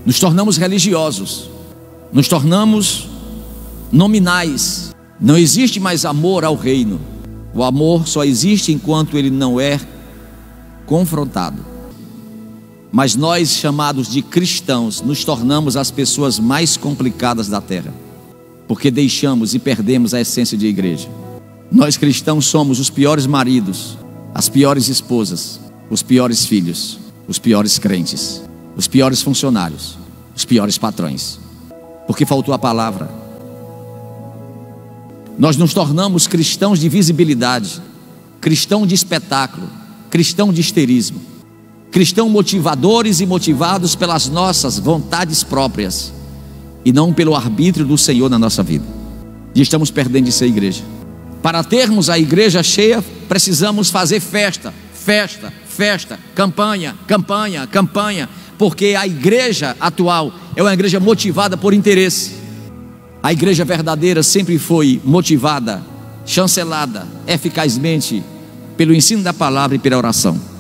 Nos tornamos religiosos, nos tornamos nominais. Não existe mais amor ao reino. O amor só existe enquanto ele não é confrontado. Mas nós, chamados de cristãos, nos tornamos as pessoas mais complicadas da terra, porque deixamos e perdemos a essência de igreja. Nós cristãos somos os piores maridos, as piores esposas, os piores filhos, os piores crentes, os piores funcionários, os piores patrões, porque faltou a palavra. Nós nos tornamos cristãos de visibilidade, cristão de espetáculo, cristão de histerismo, cristão motivadores e motivados pelas nossas vontades próprias e não pelo arbítrio do Senhor na nossa vida. E estamos perdendo de ser igreja. Para termos a igreja cheia, precisamos fazer festa, festa, festa, campanha, campanha, campanha, porque a igreja atual é uma igreja motivada por interesse. A igreja verdadeira sempre foi motivada, chancelada eficazmente pelo ensino da palavra e pela oração.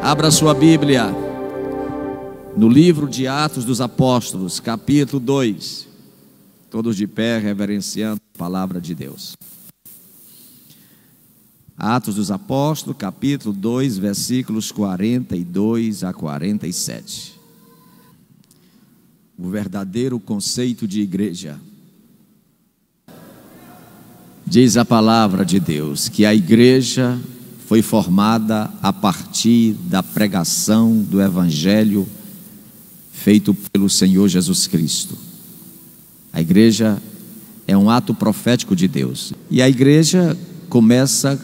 Abra sua Bíblia no livro de Atos dos Apóstolos, capítulo 2. Todos de pé, reverenciando a palavra de Deus. Atos dos Apóstolos, capítulo 2, versículos 42 a 47. O verdadeiro conceito de igreja. Diz a palavra de Deus que a igreja foi formada a partir da pregação do Evangelho feito pelo Senhor Jesus Cristo. A igreja é um ato profético de Deus. E a igreja começa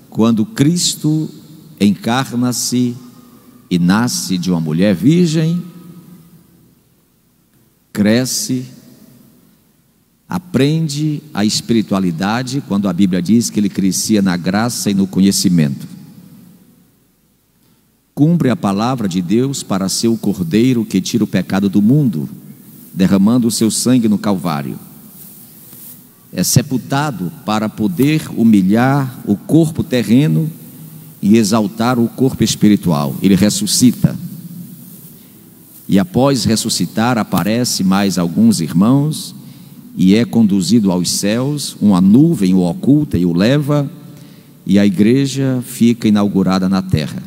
quando Cristo encarna-se e nasce de uma mulher virgem, cresce, aprende a espiritualidade, quando a Bíblia diz que ele crescia na graça e no conhecimento. Cumpre a palavra de Deus para ser o cordeiro que tira o pecado do mundo, derramando o seu sangue no Calvário. É sepultado para poder humilhar o corpo terreno e exaltar o corpo espiritual. Ele ressuscita. E após ressuscitar, aparece mais alguns irmãos e é conduzido aos céus. Uma nuvem o oculta e o leva, e a igreja fica inaugurada na terra,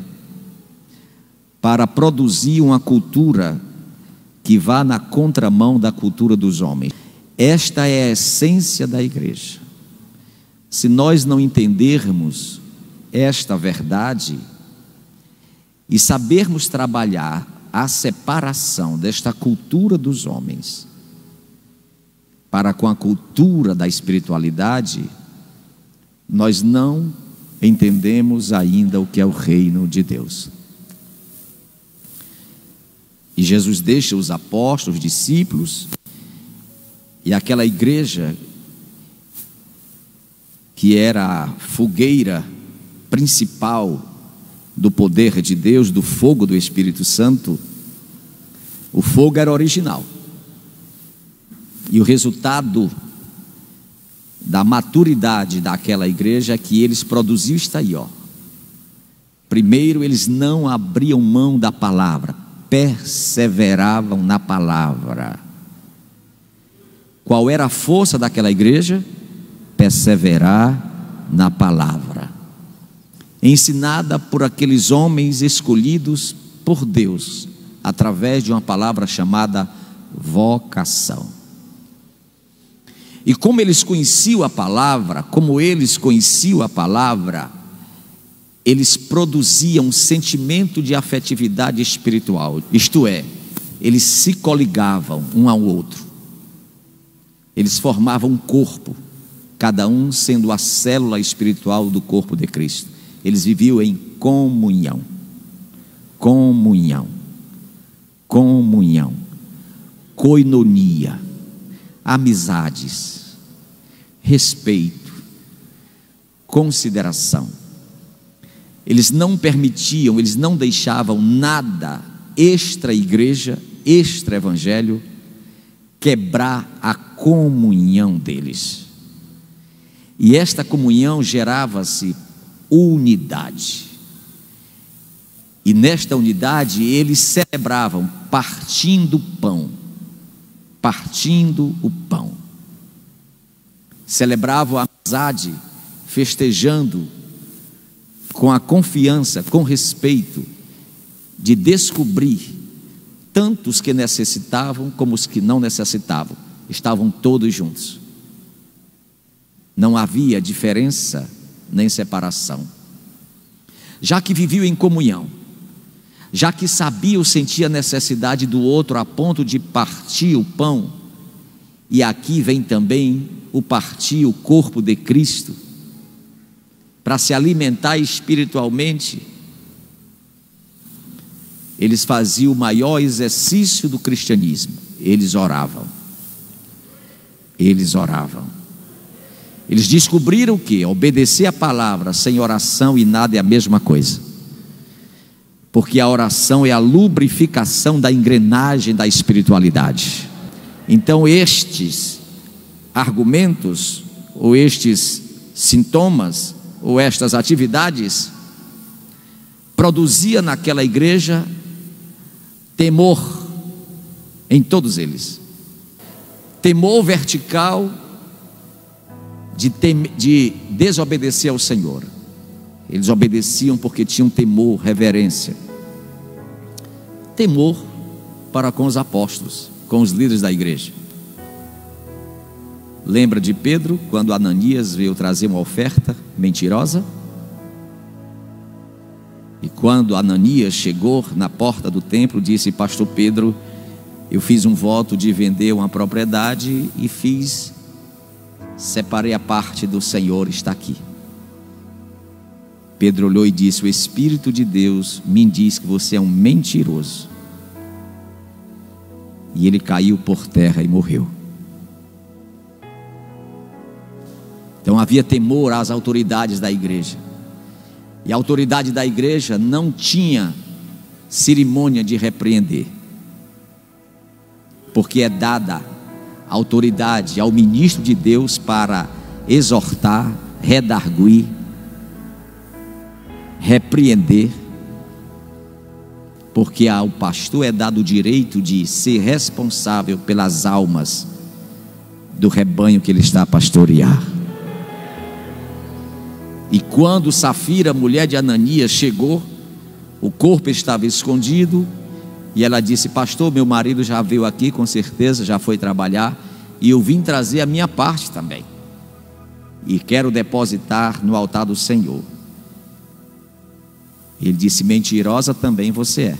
para produzir uma cultura que vá na contramão da cultura dos homens. Esta é a essência da igreja. Se nós não entendermos esta verdade e sabermos trabalhar a separação desta cultura dos homens para com a cultura da espiritualidade, nós não entendemos ainda o que é o reino de Deus. E Jesus deixa os apóstolos, os discípulos, e aquela igreja que era a fogueira principal do poder de Deus, do fogo do Espírito Santo. O fogo era original, e o resultado da maturidade daquela igreja é que eles produziam está aí, ó. Primeiro, eles não abriam mão da palavra, perseveravam na palavra. Qual era a força daquela igreja? Perseverar na palavra, ensinada por aqueles homens escolhidos por Deus, através de uma palavra chamada vocação. E como eles conheciam a palavra, eles produziam um sentimento de afetividade espiritual, isto é, eles se coligavam um ao outro, eles formavam um corpo, cada um sendo a célula espiritual do corpo de Cristo. Eles viviam em comunhão, koinonia, amizades, respeito, consideração. Eles não permitiam, eles não deixavam nada extra igreja, extra evangelho, quebrar a comunhão deles. E esta comunhão gerava-se unidade. E nesta unidade eles celebravam partindo o pão. Partindo o pão. Celebravam a amizade, festejando com a confiança, com respeito, de descobrir tantos que necessitavam como os que não necessitavam. Estavam todos juntos. Não havia diferença nem separação. Já que viviam em comunhão, já que sabia ou sentia a necessidade do outro a ponto de partir o pão, e aqui vem também o partir o corpo de Cristo, para se alimentar espiritualmente, eles faziam o maior exercício do cristianismo. Eles oravam. Eles oravam. Eles descobriram que obedecer a palavra sem oração e nada é a mesma coisa. Porque a oração é a lubrificação da engrenagem da espiritualidade. Então estes argumentos, ou estes sintomas, ou estas atividades, produzia naquela igreja temor em todos eles. Temor vertical de desobedecer ao Senhor. Eles obedeciam porque tinham temor, reverência. Temor para com os apóstolos, com os líderes da igreja. Lembra de Pedro, quando Ananias veio trazer uma oferta mentirosa? E quando Ananias chegou na porta do templo, disse: pastor Pedro, eu fiz um voto de vender uma propriedade e separei a parte do Senhor, está aqui. Pedro olhou e disse: o Espírito de Deus me diz que você é um mentiroso. E ele caiu por terra e morreu. Então havia temor às autoridades da igreja. E a autoridade da igreja não tinha cerimônia de repreender, porque é dada autoridade ao ministro de Deus para exortar, redarguir, repreender, porque ao pastor é dado o direito de ser responsável pelas almas do rebanho que ele está a pastorear. E quando Safira, mulher de Ananias, chegou, o corpo estava escondido, e ela disse: pastor, meu marido já veio aqui, com certeza, já foi trabalhar, e eu vim trazer a minha parte também, e quero depositar no altar do Senhor. Ele disse: mentirosa também você é.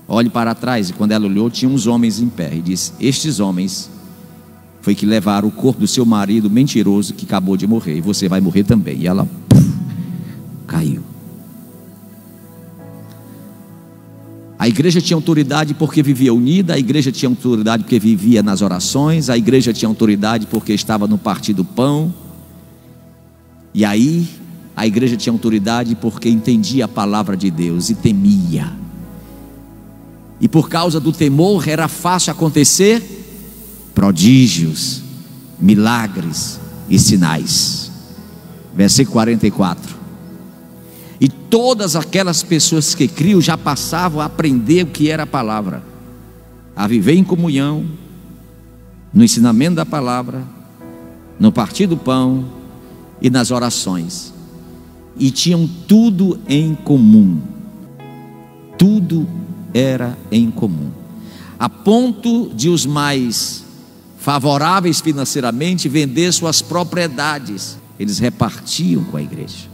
Olhe para trás. E quando ela olhou, tinha uns homens em pé, e disse: estes homens foi que levaram o corpo do seu marido mentiroso, que acabou de morrer, e você vai morrer também. E ela caiu. A igreja tinha autoridade porque vivia unida, a igreja tinha autoridade porque vivia nas orações, a igreja tinha autoridade porque estava no partir do pão, e aí a igreja tinha autoridade porque entendia a palavra de Deus e temia. E por causa do temor era fácil acontecer prodígios, milagres e sinais. Versículo 44. E todas aquelas pessoas que criam já passavam a aprender o que era a palavra, a viver em comunhão, no ensinamento da palavra, no partir do pão e nas orações. E tinham tudo em comum. Tudo era em comum, a ponto de os mais favoráveis financeiramente vender suas propriedades. Eles repartiam com a igreja,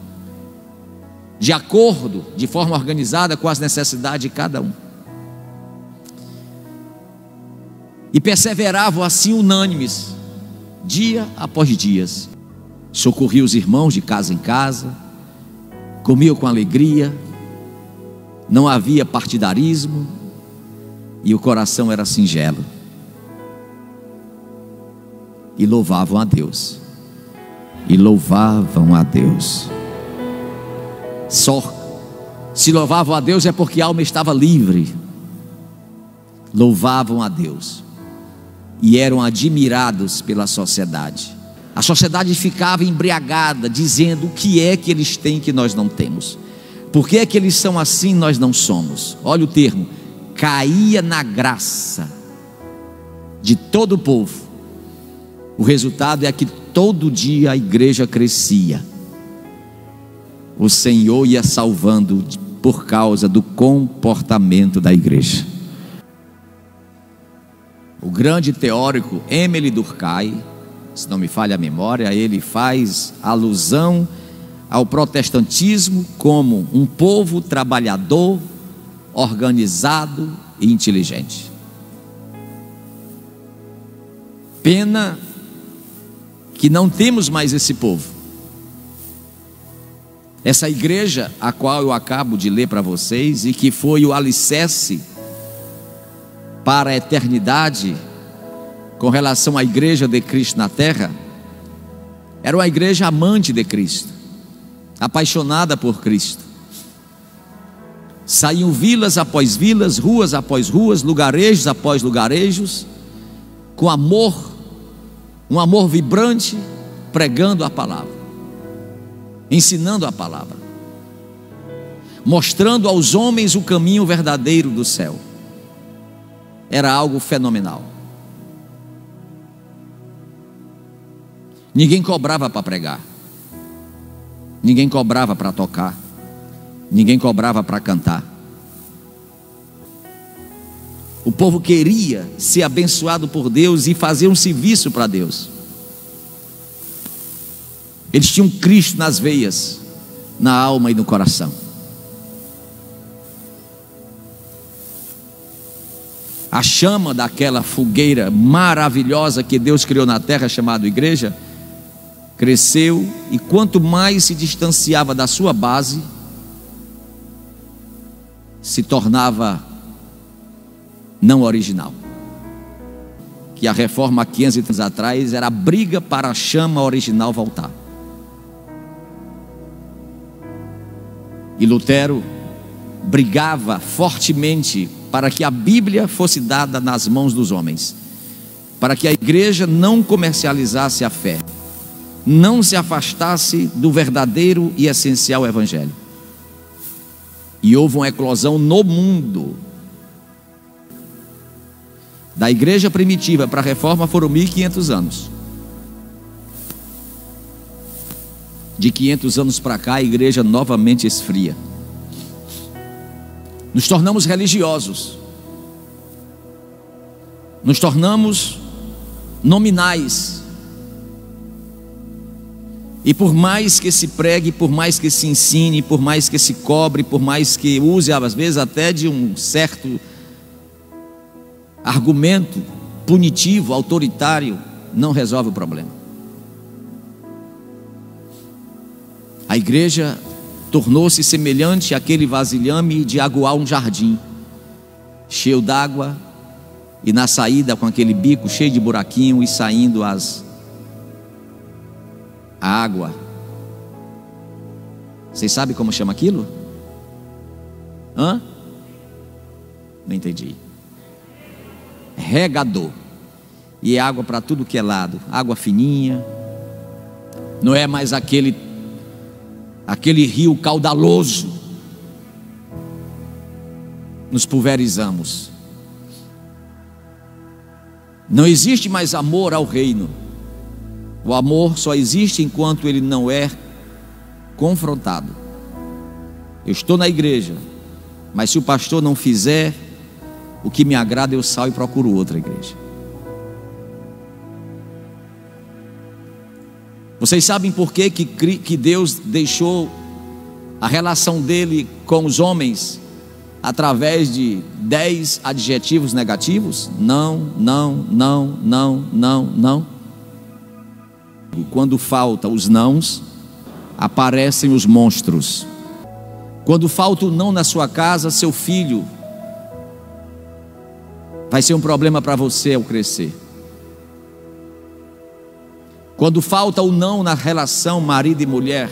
de acordo, de forma organizada, com as necessidades de cada um, e perseveravam assim unânimes, dia após dia. Socorriam os irmãos de casa em casa, comiam com alegria, não havia partidarismo, e o coração era singelo, e louvavam a Deus, e louvavam a Deus. Só se louvavam a Deus é porque a alma estava livre. Louvavam a Deus. e eram admirados pela sociedade. A sociedade ficava embriagada, dizendo o que é que eles têm que nós não temos. Por que é que eles são assim, nós não somos? Olha o termo, caía na graça de todo o povo. O resultado é que todo dia a igreja crescia. O Senhor ia salvando por causa do comportamento da igreja. O grande teórico Émile Durkheim, se não me falha a memória, ele faz alusão ao protestantismo como um povo trabalhador, organizado e inteligente. Pena que não temos mais esse povo. Essa igreja a qual eu acabo de ler para vocês e que foi o alicerce para a eternidade com relação à igreja de Cristo na terra, era uma igreja amante de Cristo, apaixonada por Cristo. Saíam vilas após vilas, ruas após ruas, lugarejos após lugarejos, com amor, um amor vibrante, pregando a palavra, ensinando a palavra, mostrando aos homens o caminho verdadeiro do céu. Era algo fenomenal. Ninguém cobrava para pregar, ninguém cobrava para tocar, ninguém cobrava para cantar. O povo queria ser abençoado por Deus e fazer um serviço para Deus. Eles tinham Cristo nas veias, na alma e no coração. A chama daquela fogueira maravilhosa que Deus criou na terra, chamada igreja, cresceu, e quanto mais se distanciava da sua base, se tornava não original. Que a reforma há 500 anos atrás era a briga para a chama original voltar. E Lutero brigava fortemente para que a Bíblia fosse dada nas mãos dos homens, para que a igreja não comercializasse a fé, não se afastasse do verdadeiro e essencial evangelho. E houve uma eclosão no mundo. Da igreja primitiva para a reforma foram 1500 anos. De 500 anos para cá a igreja novamente esfria. Nos tornamos religiosos, nos tornamos nominais. E por mais que se pregue, por mais que se ensine, por mais que se cobre, por mais que use às vezes até de um certo argumento punitivo, autoritário, não resolve o problema. A igreja tornou-se semelhante àquele vasilhame de aguar um jardim, cheio d'água, e na saída com aquele bico cheio de buraquinho e saindo a água. Vocês sabem como chama aquilo? Não entendi. Regador. E é água para tudo que é lado, água fininha. Não é mais aquele rio caudaloso. Nos pulverizamos. Não existe mais amor ao reino. O amor só existe enquanto ele não é confrontado. Eu estou na igreja, mas se o pastor não fizer o que me agrada, eu saio e procuro outra igreja. Vocês sabem por que Deus deixou a relação dele com os homens através de 10 adjetivos negativos? Não, não, não, não, não, não. Quando falta os nãos, aparecem os monstros. Quando falta o não na sua casa, seu filho vai ser um problema para você ao crescer. Quando falta o não na relação marido e mulher,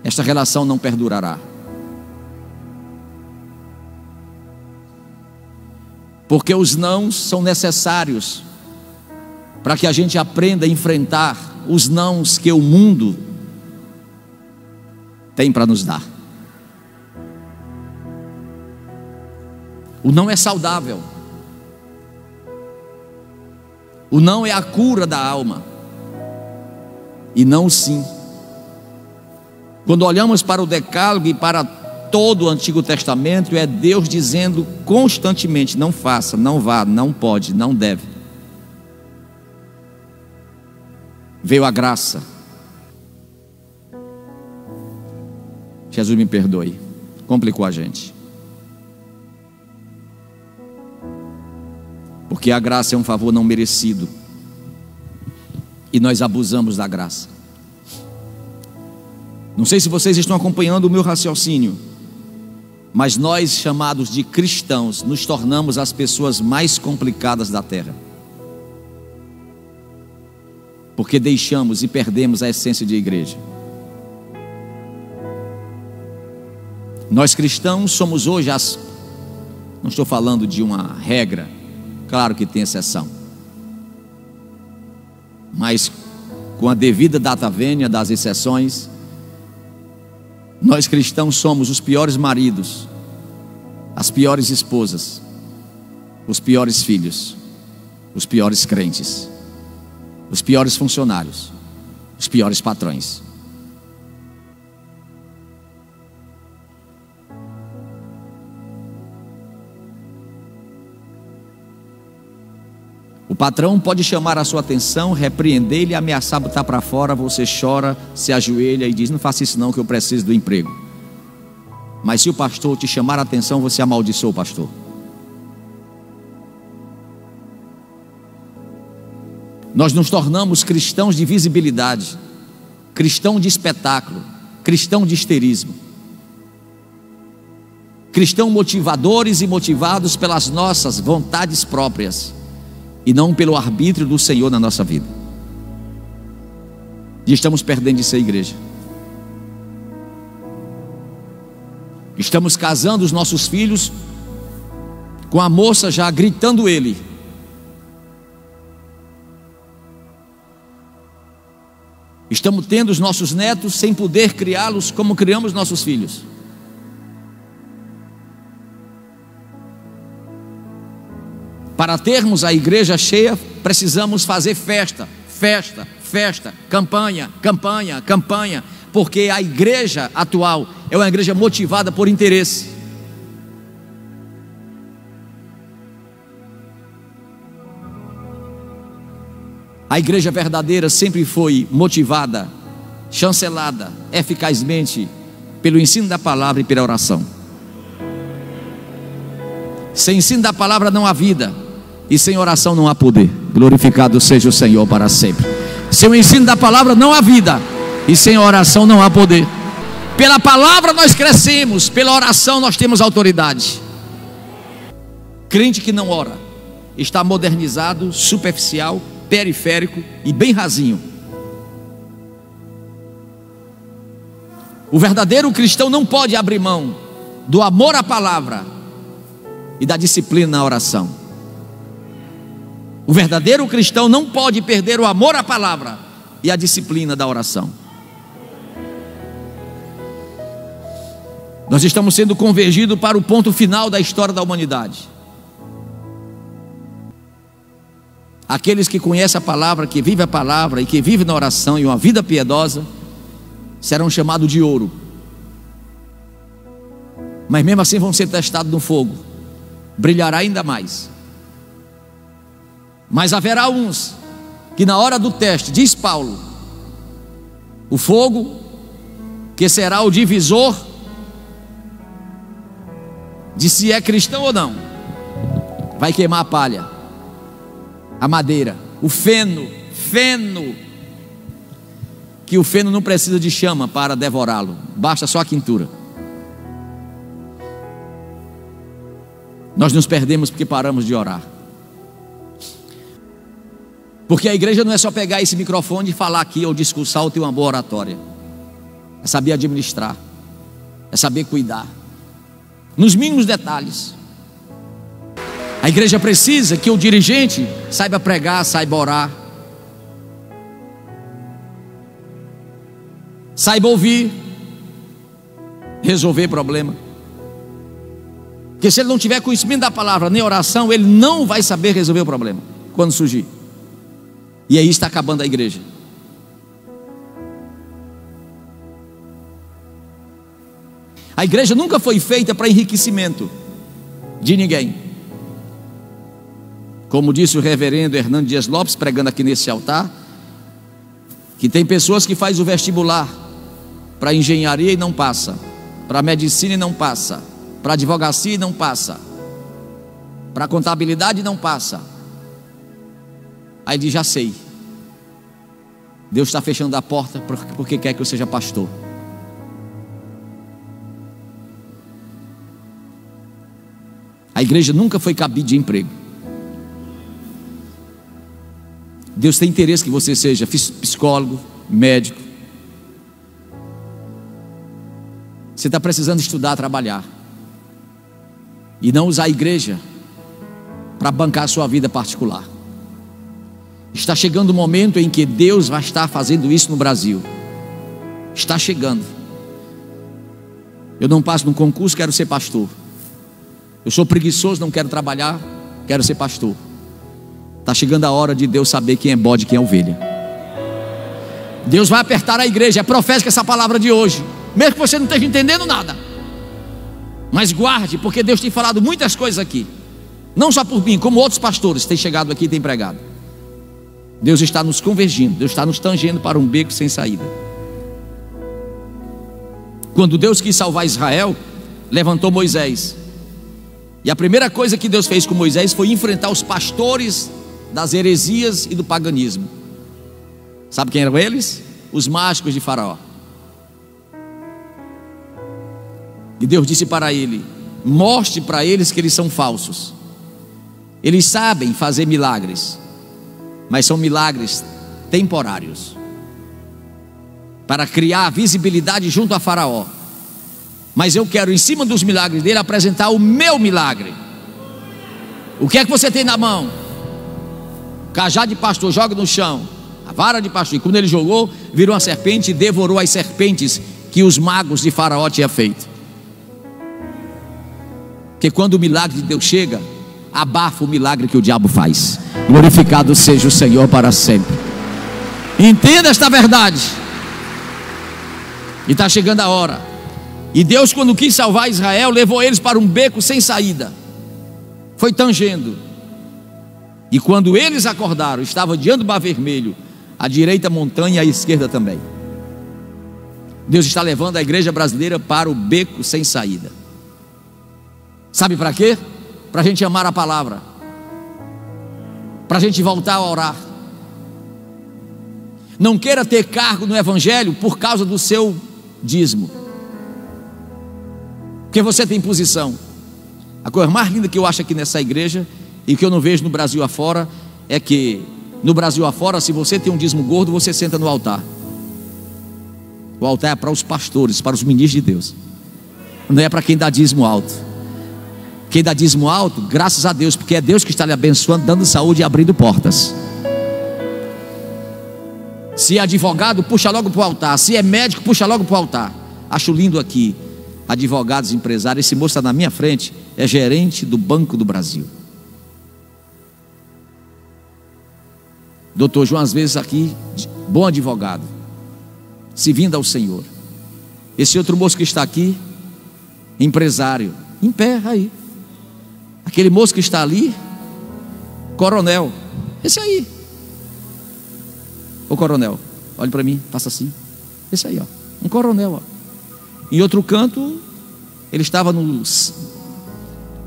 esta relação não perdurará. porque os nãos são necessários para que a gente aprenda a enfrentar os nãos que o mundo tem para nos dar. O não é saudável. O não é a cura da alma. E não o sim. Quando olhamos para o Decálogo e para todo o Antigo Testamento, é Deus dizendo constantemente: não faça, não vá, não pode, não deve. Veio a graça. Jesus me perdoe, complicou a gente. Porque a graça é um favor não merecido, e nós abusamos da graça. Não sei se vocês estão acompanhando o meu raciocínio, mas nós, chamados de cristãos, nos tornamos as pessoas mais complicadas da terra, porque deixamos e perdemos a essência de igreja. Nós cristãos somos hoje não estou falando de uma regra, claro que tem exceção, mas com a devida data vênia das exceções, nós cristãos somos os piores maridos, as piores esposas, os piores filhos, os piores crentes, os piores funcionários, os piores patrões. O patrão pode chamar a sua atenção, repreender ele, ameaçar botar para fora. Você chora, se ajoelha e diz: não faça isso não, que eu preciso do emprego. Mas se o pastor te chamar a atenção, você amaldiçoa o pastor. Nós nos tornamos cristãos de visibilidade, cristão de espetáculo, cristão de histerismo, cristão motivadores e motivados pelas nossas vontades próprias e não pelo arbítrio do Senhor na nossa vida. E estamos perdendo de ser igreja. Estamos casando os nossos filhos com a moça já gritando ele. Estamos tendo os nossos netos sem poder criá-los como criamos nossos filhos. Para termos a igreja cheia, precisamos fazer festa, festa, festa, campanha, campanha, campanha, porque a igreja atual é uma igreja motivada por interesse. A igreja verdadeira sempre foi motivada, chancelada eficazmente pelo ensino da palavra e pela oração. Sem ensino da palavra não há vida, e sem oração não há poder. Glorificado seja o Senhor para sempre. Sem o ensino da palavra não há vida, e sem oração não há poder. Pela palavra nós crescemos, pela oração nós temos autoridade. Crente que não ora está modernizado, superficial, periférico e bem rasinho. O verdadeiro cristão não pode abrir mão do amor à palavra e da disciplina na oração. O verdadeiro cristão não pode perder o amor à palavra e a disciplina da oração. Nós estamos sendo convergidos para o ponto final da história da humanidade. Aqueles que conhecem a palavra, que vivem a palavra e que vivem na oração e uma vida piedosa, serão chamados de ouro. Mas mesmo assim vão ser testados no fogo. Brilhará ainda mais. Mas haverá uns que na hora do teste, diz Paulo, o fogo que será o divisor de se é cristão ou não, vai queimar a palha, a madeira, o feno, que o feno não precisa de chama para devorá-lo, basta só a quentura. Nós nos perdemos porque paramos de orar. Porque a igreja não é só pegar esse microfone e falar aqui ou discursar ou ter uma boa oratória. É saber administrar, é saber cuidar, nos mínimos detalhes. A igreja precisa que o dirigente saiba pregar, saiba orar, saiba ouvir, resolver problema. Porque se ele não tiver conhecimento da palavra nem oração, ele não vai saber resolver o problema quando surgir. E aí está acabando a igreja. A igreja nunca foi feita para enriquecimento de ninguém. Como disse o reverendo Hernando Dias Lopes, pregando aqui nesse altar, que tem pessoas que fazem o vestibular para engenharia e não passa, para medicina e não passa, para advocacia e não passa, para contabilidade e não passa. Aí diz: já sei, Deus está fechando a porta porque quer que eu seja pastor. A igreja nunca foi cabide de emprego. Deus tem interesse que você seja psicólogo, médico. Você está precisando estudar, trabalhar, e não usar a igreja para bancar a sua vida particular. Está chegando o momento em que Deus vai estar fazendo isso no Brasil. Está chegando. Eu não passo num concurso, quero ser pastor. Eu sou preguiçoso, não quero trabalhar, quero ser pastor. Está chegando a hora de Deus saber quem é bode e quem é ovelha. Deus vai apertar a igreja. É profética essa palavra de hoje, mesmo que você não esteja entendendo nada. Mas guarde, porque Deus tem falado muitas coisas aqui, não só por mim, como outros pastores têm chegado aqui e têm pregado. Deus está nos convergindo, Deus está nos tangendo para um beco sem saída. Quando Deus quis salvar Israel, levantou Moisés. E a primeira coisa que Deus fez com Moisés foi enfrentar os pastores das heresias e do paganismo. Sabe quem eram eles? Os mágicos de Faraó. E Deus disse para ele: mostre para eles que eles são falsos. Eles sabem fazer milagres, mas são milagres temporários, para criar visibilidade junto a Faraó. Mas eu quero, em cima dos milagres dele, apresentar o meu milagre. O que é que você tem na mão? Cajado de pastor, joga no chão. A vara de pastor. E quando ele jogou, virou uma serpente e devorou as serpentes que os magos de Faraó tinham feito. Porque quando o milagre de Deus chega, abafa o milagre que o diabo faz. Glorificado seja o Senhor para sempre. Entenda esta verdade. E está chegando a hora. E Deus, quando quis salvar Israel, levou eles para um beco sem saída. Foi tangendo. E quando eles acordaram, estava diante do Mar Vermelho, à direita a montanha e à esquerda também. Deus está levando a igreja brasileira para o beco sem saída. Sabe para quê? Para a gente amar a palavra, para a gente voltar a orar. Não queira ter cargo no evangelho por causa do seu dízimo, porque você tem posição. A coisa mais linda que eu acho aqui nessa igreja, e que eu não vejo no Brasil afora, é que no Brasil afora, se você tem um dízimo gordo, você senta no altar. O altar é para os pastores, para os ministros de Deus, não é para quem dá dízimo alto. Quem dá dízimo alto, graças a Deus, porque é Deus que está lhe abençoando, dando saúde e abrindo portas. Se é advogado, puxa logo para o altar. Se é médico, puxa logo para o altar. Acho lindo aqui, advogados, empresários. Esse moço está na minha frente, é gerente do Banco do Brasil. Doutor João, às vezes aqui, bom advogado, servindo ao Senhor. Esse outro moço que está aqui, empresário, em pé aí. Aquele moço que está ali, coronel, esse aí. Ô coronel, olhe para mim, faça assim. Esse aí, ó, um coronel, ó. Em outro canto, ele estava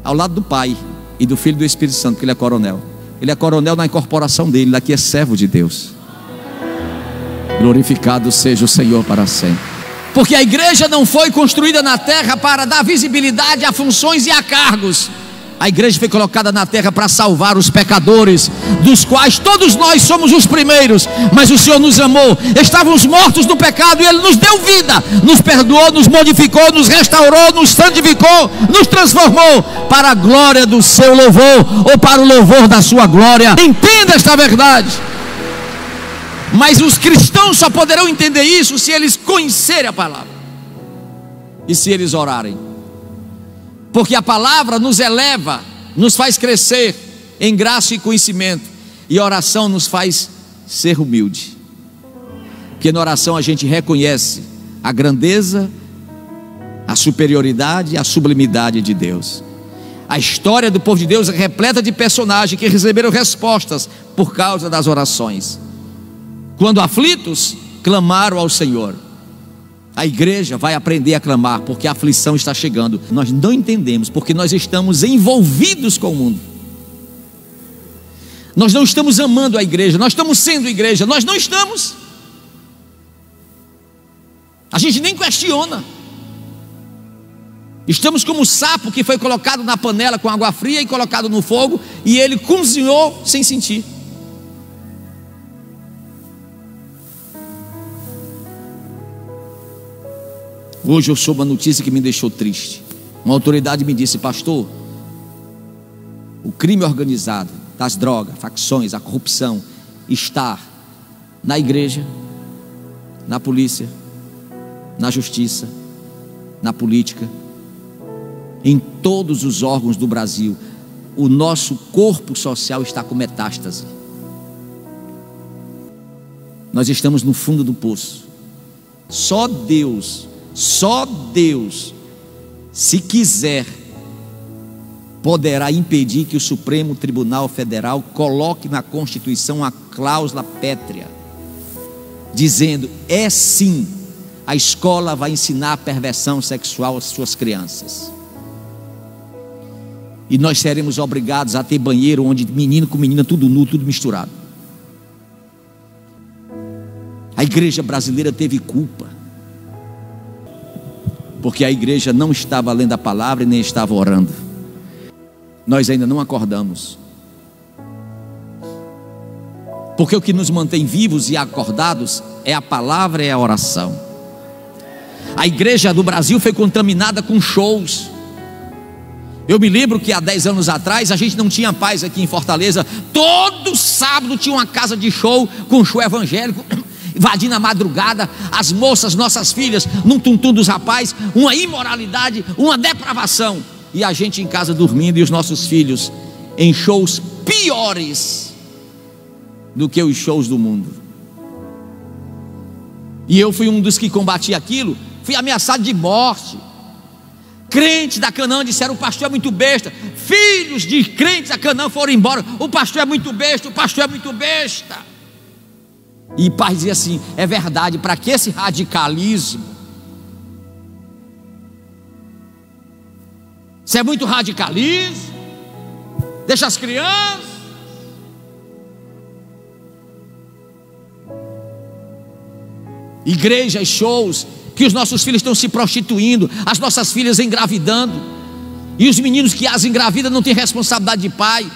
ao lado do Pai e do Filho e do Espírito Santo, porque ele é coronel. Ele é coronel na incorporação dele, daqui é servo de Deus. Glorificado seja o Senhor para sempre. Porque a igreja não foi construída na terra para dar visibilidade a funções e a cargos. A igreja foi colocada na terra para salvar os pecadores, dos quais todos nós somos os primeiros. Mas o Senhor nos amou. Estávamos mortos no pecado e Ele nos deu vida, nos perdoou, nos modificou, nos restaurou, nos santificou, nos transformou para a glória do seu louvor, ou para o louvor da sua glória. Entenda esta verdade. Mas os cristãos só poderão entender isso se eles conhecerem a palavra e se eles orarem, porque a palavra nos eleva, nos faz crescer em graça e conhecimento, e a oração nos faz ser humilde, porque na oração a gente reconhece a grandeza, a superioridade e a sublimidade de Deus. A história do povo de Deus é repleta de personagens que receberam respostas por causa das orações. Quando aflitos, clamaram ao Senhor. A igreja vai aprender a clamar, porque a aflição está chegando. Nós não entendemos, porque nós estamos envolvidos com o mundo. Nós não estamos amando a igreja, nós estamos sendo igreja, nós não estamos. A gente nem questiona. Estamos como o sapo que foi colocado na panela com água fria e colocado no fogo, e ele cozinhou sem sentir. Hoje eu soube uma notícia que me deixou triste. Uma autoridade me disse: pastor, o crime organizado, das drogas, facções, a corrupção está na igreja, na polícia, na justiça, na política, em todos os órgãos do Brasil. O nosso corpo social está com metástase. Nós estamos no fundo do poço. Só Deus, se quiser, poderá impedir que o Supremo Tribunal Federal coloque na Constituição uma cláusula pétrea, dizendo: é sim, a escola vai ensinar a perversão sexual às suas crianças. E nós seremos obrigados a ter banheiro onde menino com menina, tudo nu, tudo misturado. A igreja brasileira teve culpa, porque a igreja não estava lendo a palavra e nem estava orando. Nós ainda não acordamos, porque o que nos mantém vivos e acordados é a palavra, é a oração. A igreja do Brasil foi contaminada com shows. Eu me lembro que há 10 anos atrás a gente não tinha paz aqui em Fortaleza. Todo sábado tinha uma casa de show, com show evangélico, invadindo a madrugada, as moças, nossas filhas, num tum-tum dos rapazes, uma imoralidade, uma depravação, e a gente em casa dormindo, e os nossos filhos em shows piores do que os shows do mundo. E eu fui um dos que combati aquilo, fui ameaçado de morte. Crentes da Canaã disseram: o pastor é muito besta. Filhos de crentes da Canaã foram embora: o pastor é muito besta, o pastor é muito besta. E pai dizia assim: é verdade, para que esse radicalismo? Isso é muito radicalismo. Deixa as crianças. Igrejas, shows, que os nossos filhos estão se prostituindo, as nossas filhas engravidando, e os meninos que as engravidam não têm responsabilidade de pai,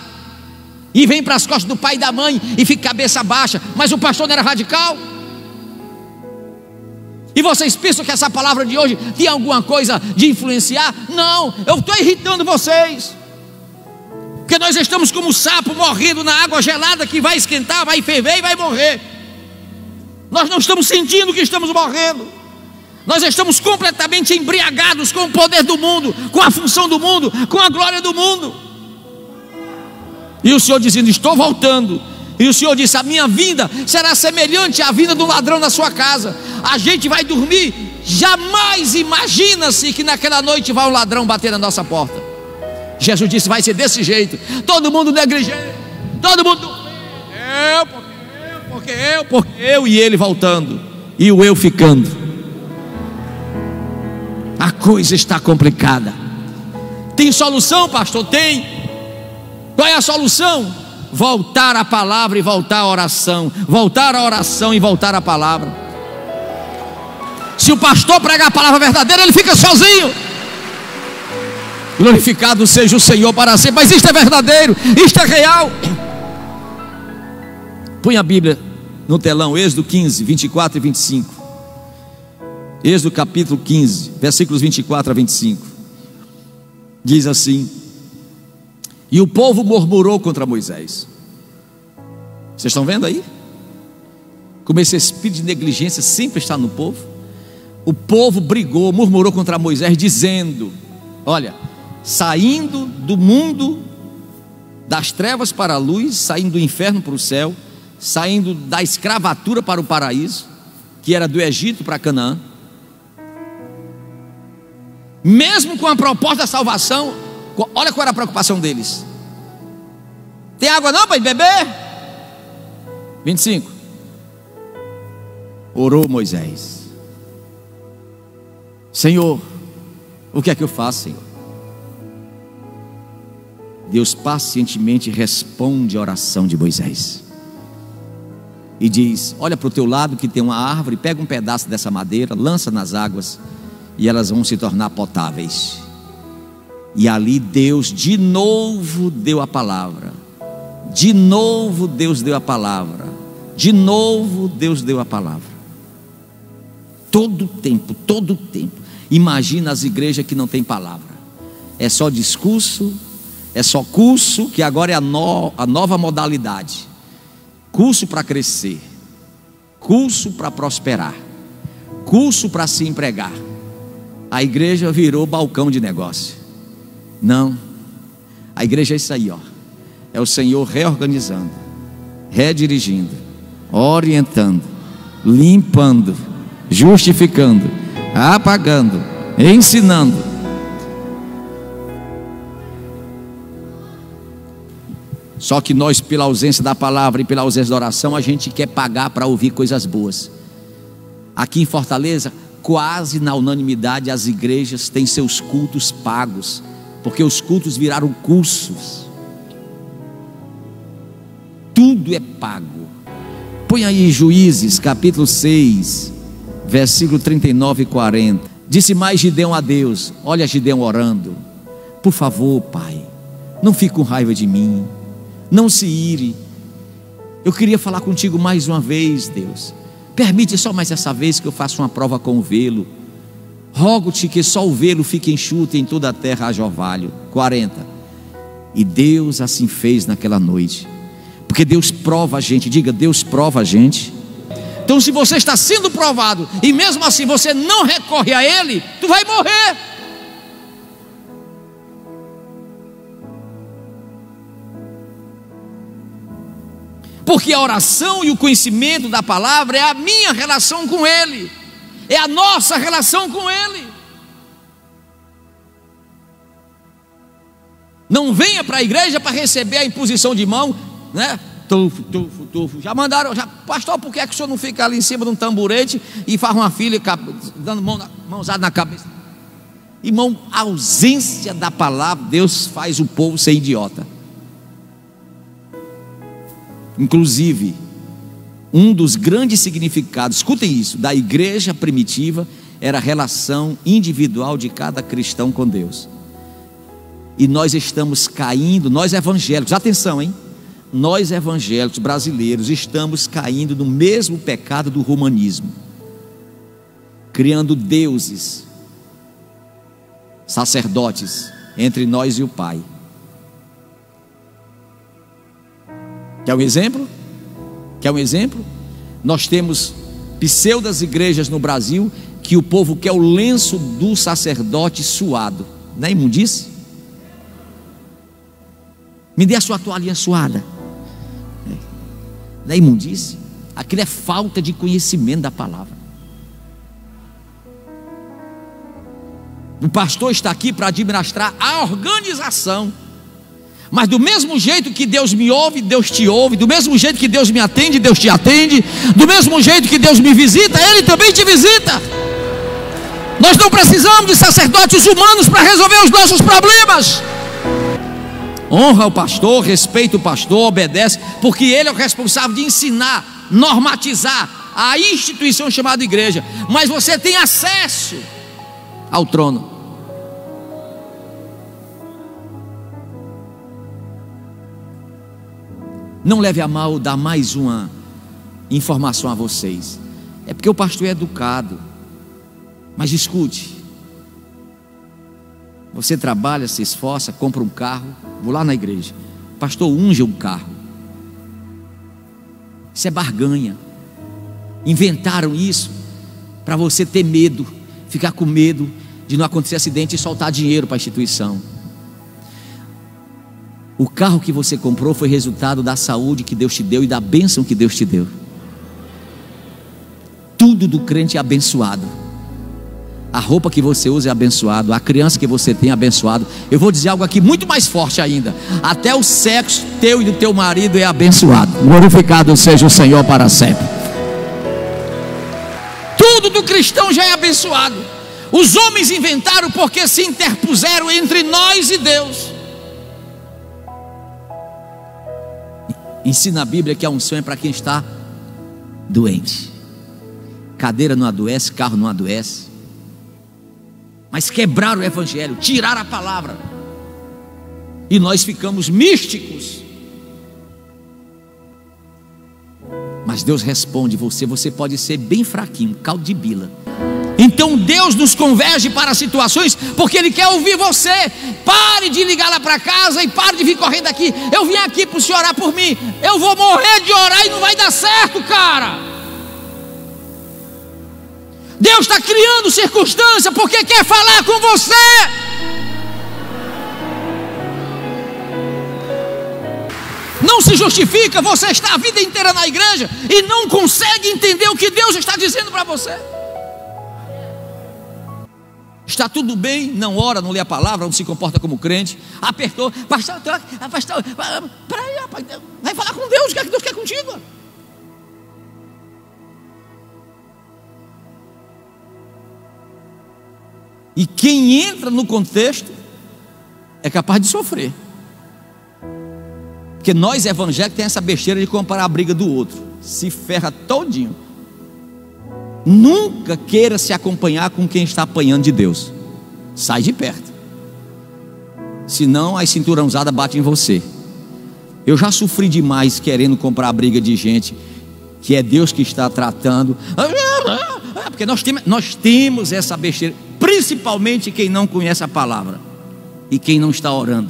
e vem para as costas do pai e da mãe e fica cabeça baixa. Mas o pastor não era radical? E vocês pensam que essa palavra de hoje tem alguma coisa de influenciar? Não, eu estou irritando vocês, porque nós estamos como um sapo morrendo na água gelada, que vai esquentar, vai ferver e vai morrer. Nós não estamos sentindo que estamos morrendo. Nós estamos completamente embriagados com o poder do mundo, com a função do mundo, com a glória do mundo. E o Senhor dizendo: estou voltando. E o Senhor disse: a minha vinda será semelhante à vinda do ladrão na sua casa. A gente vai dormir, jamais imagina-se que naquela noite vai um ladrão bater na nossa porta. Jesus disse: vai ser desse jeito. Todo mundo negligente, todo mundo dormindo. Porque eu, e ele voltando, e o eu ficando. A coisa está complicada. Tem solução, pastor? Tem. Qual é a solução? Voltar à palavra e voltar à oração. Voltar à oração e voltar à palavra. Se o pastor pregar a palavra verdadeira, ele fica sozinho. Glorificado seja o Senhor para sempre. Mas isto é verdadeiro, isto é real. Põe a Bíblia no telão, Êxodo 15, 24 e 25. Êxodo capítulo 15, versículos 24 a 25. Diz assim: e o povo murmurou contra Moisés. Vocês estão vendo aí? Como esse espírito de negligência sempre está no povo. O povo brigou, murmurou contra Moisés, dizendo: olha, saindo do mundo das trevas para a luz, saindo do inferno para o céu, saindo da escravatura para o paraíso, que era do Egito para Canaã, mesmo com a proposta da salvação, olha qual era a preocupação deles: tem água não para beber? 25. Orou Moisés: Senhor, o que é que eu faço, Senhor? Deus pacientemente responde a oração de Moisés e diz: olha para o teu lado que tem uma árvore, pega um pedaço dessa madeira, lança nas águas e elas vão se tornar potáveis. E ali Deus de novo deu a palavra. De novo Deus deu a palavra. De novo Deus deu a palavra. Todo tempo, todo tempo. Imagina as igrejas que não tem palavra. É só discurso, é só curso, que agora é a nova modalidade. Curso para crescer, curso para prosperar, curso para se empregar. A igreja virou balcão de negócio. Não, a igreja é isso aí, ó. É o Senhor reorganizando, redirigindo, orientando, limpando, justificando, apagando, ensinando. Só que nós, pela ausência da palavra e pela ausência da oração, a gente quer pagar para ouvir coisas boas. Aqui em Fortaleza, quase na unanimidade, as igrejas têm seus cultos pagos, porque os cultos viraram cursos. Tudo é pago. Põe aí Juízes capítulo 6, versículo 39 e 40. Disse mais Gideão a Deus: olha Gideão orando: por favor, Pai, não fique com raiva de mim, não se ire. Eu queria falar contigo mais uma vez, Deus. Permite só mais essa vez que eu faça uma prova com o velo. Rogo-te que só o velo fique enxuto, em toda a terra haja orvalho. 40. E Deus assim fez naquela noite. Porque Deus prova a gente. Diga: Deus prova a gente. Então, se você está sendo provado e mesmo assim você não recorre a Ele, tu vai morrer. Porque a oração e o conhecimento da palavra é a minha relação com Ele, é a nossa relação com Ele. Não venha para a igreja para receber a imposição de mão, né? Tufo. Já mandaram, pastor, por que é que o senhor não fica ali em cima de um tamborete e faz uma filha dando mãozada na cabeça? Irmão, a ausência da palavra, Deus faz o povo ser idiota. Inclusive, um dos grandes significados, escutem isso, da igreja primitiva era a relação individual de cada cristão com Deus. E nós estamos caindo, nós evangélicos, atenção, hein? Nós evangélicos brasileiros estamos caindo no mesmo pecado do romanismo, criando deuses, sacerdotes entre nós e o Pai. Quer um exemplo? Quer um exemplo? Nós temos pseudas igrejas no Brasil que o povo quer o lenço do sacerdote suado. Não é imundice? Me dê a sua toalhinha suada. Não é imundice? Aquilo é falta de conhecimento da palavra. O pastor está aqui para administrar a organização. Mas do mesmo jeito que Deus me ouve, Deus te ouve. Do mesmo jeito que Deus me atende, Deus te atende. Do mesmo jeito que Deus me visita, Ele também te visita. Nós não precisamos de sacerdotes humanos para resolver os nossos problemas. Honra o pastor, respeita o pastor, obedece, porque ele é o responsável de ensinar, normatizar a instituição chamada igreja. Mas você tem acesso ao trono. Não leve a mal dar mais uma informação a vocês. É porque o pastor é educado. Mas escute. Você trabalha, se esforça, compra um carro. Vou lá na igreja. O pastor unge um carro. Isso é barganha. Inventaram isso para você ter medo, ficar com medo de não acontecer acidente e soltar dinheiro para a instituição. O carro que você comprou foi resultado da saúde que Deus te deu e da bênção que Deus te deu. Tudo do crente é abençoado. A roupa que você usa é abençoado, a criança que você tem é abençoado. Eu vou dizer algo aqui muito mais forte ainda. Até o sexo teu e do teu marido é abençoado. Glorificado seja o Senhor para sempre. Tudo do cristão já é abençoado. Os homens inventaram porque se interpuseram entre nós e Deus. Ensina a Bíblia que a unção é para quem está doente. Cadeira não adoece, carro não adoece. Mas quebraram o evangelho, tiraram a palavra. E nós ficamos místicos. Mas Deus responde você pode ser bem fraquinho, caldo de bila. Então Deus nos converge para situações porque Ele quer ouvir você. Pare de ligar lá para casa e pare de vir correndo aqui. Eu vim aqui para o senhor orar por mim. Eu vou morrer de orar e não vai dar certo, cara. Deus está criando circunstância porque quer falar com você. Não se justifica você estar a vida inteira na igreja e não consegue entender o que Deus está dizendo para você. Está tudo bem, não ora, não lê a palavra, não se comporta como crente. Apertou, pastor, peraí, rapaz, vai falar com Deus, o que é que Deus quer contigo? E quem entra no contexto é capaz de sofrer. Porque nós evangélicos temos essa besteira de comparar a briga do outro. Se ferra todinho. Nunca queira se acompanhar com quem está apanhando de Deus. Sai de perto. Senão as cinturãozadas batem em você. Eu já sofri demais querendo comprar a briga de gente que é Deus que está tratando. Porque nós temos essa besteira. Principalmente quem não conhece a palavra e quem não está orando.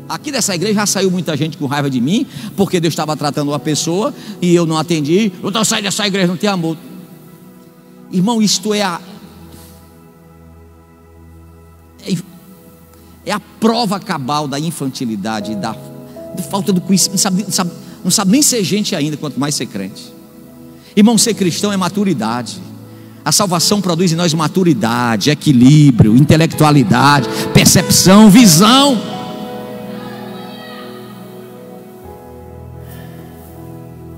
Aqui dessa igreja já saiu muita gente com raiva de mim porque Deus estava tratando uma pessoa e eu não atendi. Eu estou saindo dessa igreja, não tem amor. Irmão, isto é a prova cabal da infantilidade, da falta do conhecimento. Não sabe nem ser gente ainda, quanto mais ser crente. Irmão, ser cristão é maturidade. A salvação produz em nós maturidade, equilíbrio, intelectualidade, percepção, visão.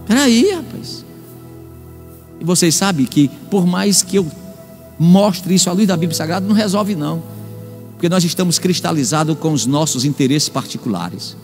Peraí, rapaz. E vocês sabem que por mais que eu mostre isso à luz da Bíblia Sagrada, não resolve não. Porque nós estamos cristalizados com os nossos interesses particulares.